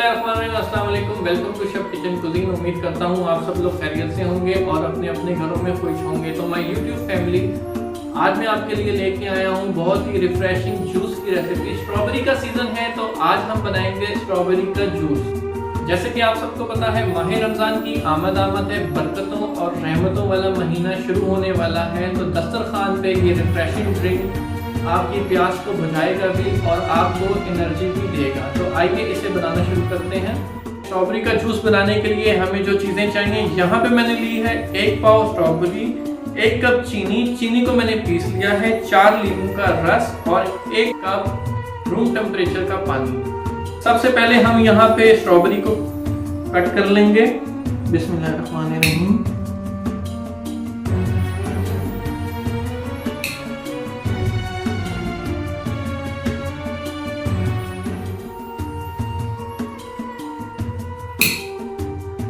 बिस्मिल्लाहिर्रहमानिर्रहीम, अस्सलाम वालेकुम। Welcome to chef kitchen cuisine. उम्मीद करता हूँ आप सब लोग खैरियत से होंगे और अपने अपने घरों में खुश होंगे। तो माय यूट्यूब फैमिली, आज मैं आपके लिए लेके आया हूँ बहुत ही रिफ्रेशिंग जूस की रेसिपी। स्ट्रॉबेरी का सीजन है तो आज हम बनाएंगे स्ट्रॉबेरी का जूस। जैसे कि आप सबको पता है, माह रमज़ान की आमद है, बरकतों और रहमतों वाला महीना शुरू होने वाला है। तो दस्तरखान पे ये रिफ्रेशिंग ड्रिंक आपकी प्यास को बुझाएगा भी और आपको एनर्जी भी देगा। तो आइए इसे बनाना शुरू करते हैं। स्ट्रॉबेरी का जूस बनाने के लिए हमें जो चीज़ें चाहिए, यहाँ पे मैंने ली है 1 पाव स्ट्रॉबेरी, 1 कप चीनी को मैंने पीस लिया है, 4 नींबू का रस और 1 कप रूम टेम्परेचर का पानी। सबसे पहले हम यहाँ पे स्ट्रॉबेरी को कट कर लेंगे। बिस्मिल्लाहिर्रहमानिर्रहीम।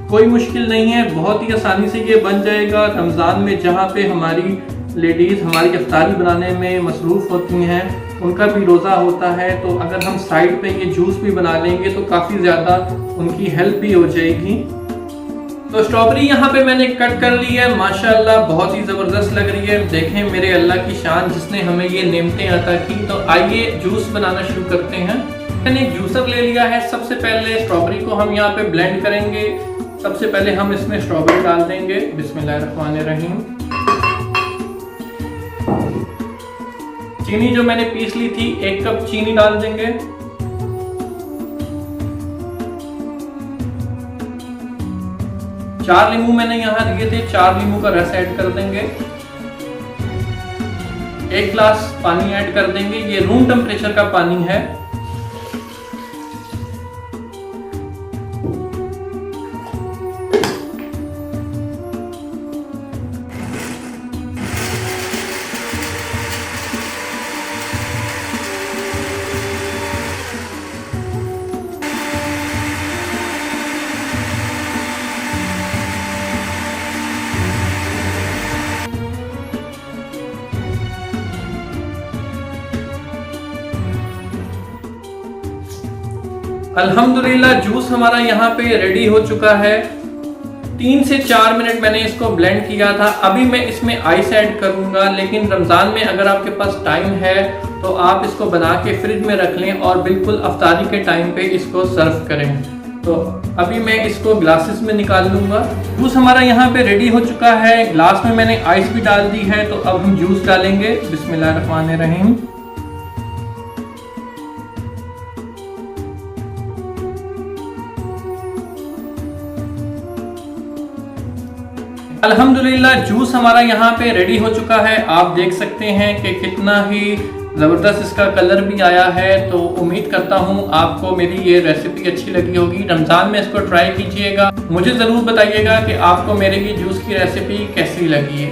कोई मुश्किल नहीं है, बहुत ही आसानी से ये बन जाएगा। रमज़ान में जहाँ पे हमारी लेडीज़ हमारी इफ्तारी बनाने में मसरूफ़ होती हैं, उनका भी रोज़ा होता है, तो अगर हम साइड पे ये जूस भी बना लेंगे तो काफ़ी ज़्यादा उनकी हेल्प भी हो जाएगी। तो स्ट्रॉबेरी यहाँ पे मैंने कट कर ली है, माशाल्लाह बहुत ही ज़बरदस्त लग रही है। देखें मेरे अल्लाह की शान जिसने हमें ये नेमतें अता की। तो आइए जूस बनाना शुरू करते हैं। मैंने एक जूसर ले लिया है। सबसे पहले स्ट्रॉबेरी को हम यहाँ पे ब्लेंड करेंगे। सबसे पहले हम इसमें स्ट्रॉबेरी डाल देंगे। बिस्मिल्लाहिर्रहमानिर्रहीम। चीनी जो मैंने पीस ली थी, 1 कप चीनी डाल देंगे। चार नींबू मैंने यहाँ लिए थे, 4 नींबू का रस ऐड कर देंगे। 1 गिलास पानी ऐड कर देंगे। ये रूम टेम्परेचर का पानी है। अल्हम्दुलिल्लाह जूस हमारा यहाँ पे रेडी हो चुका है। 3 से 4 मिनट मैंने इसको ब्लेंड किया था। अभी मैं इसमें आइस ऐड करूँगा, लेकिन रमज़ान में अगर आपके पास टाइम है तो आप इसको बना के फ्रिज में रख लें और बिल्कुल अफ्तारी के टाइम पे इसको सर्व करें। तो अभी मैं इसको ग्लासेस में निकाल लूँगा। जूस हमारा यहाँ पे रेडी हो चुका है। ग्लास में मैंने आइस भी डाल दी है। तो अब हम जूस डालेंगे। बिस्मिल्लाहिर्रहमानिर्रहीम। अल्हम्दुलिल्लाह जूस हमारा यहाँ पे रेडी हो चुका है। आप देख सकते हैं कि कितना ही ज़बरदस्त इसका कलर भी आया है। तो उम्मीद करता हूँ आपको मेरी ये रेसिपी अच्छी लगी होगी। रमज़ान में इसको ट्राई कीजिएगा। मुझे ज़रूर बताइएगा कि आपको मेरे ये जूस की रेसिपी कैसी लगी है।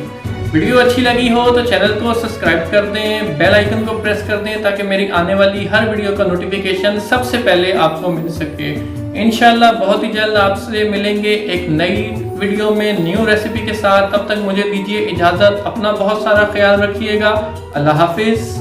वीडियो अच्छी लगी हो तो चैनल को सब्सक्राइब कर दें, बेल आइकन को प्रेस कर दें ताकि मेरी आने वाली हर वीडियो का नोटिफिकेशन सबसे पहले आपको मिल सके। इंशाल्लाह बहुत ही जल्द आपसे मिलेंगे एक नई वीडियो में न्यू रेसिपी के साथ। तब तक मुझे दीजिए इजाज़त। अपना बहुत सारा ख्याल रखिएगा। अल्लाह हाफिज़।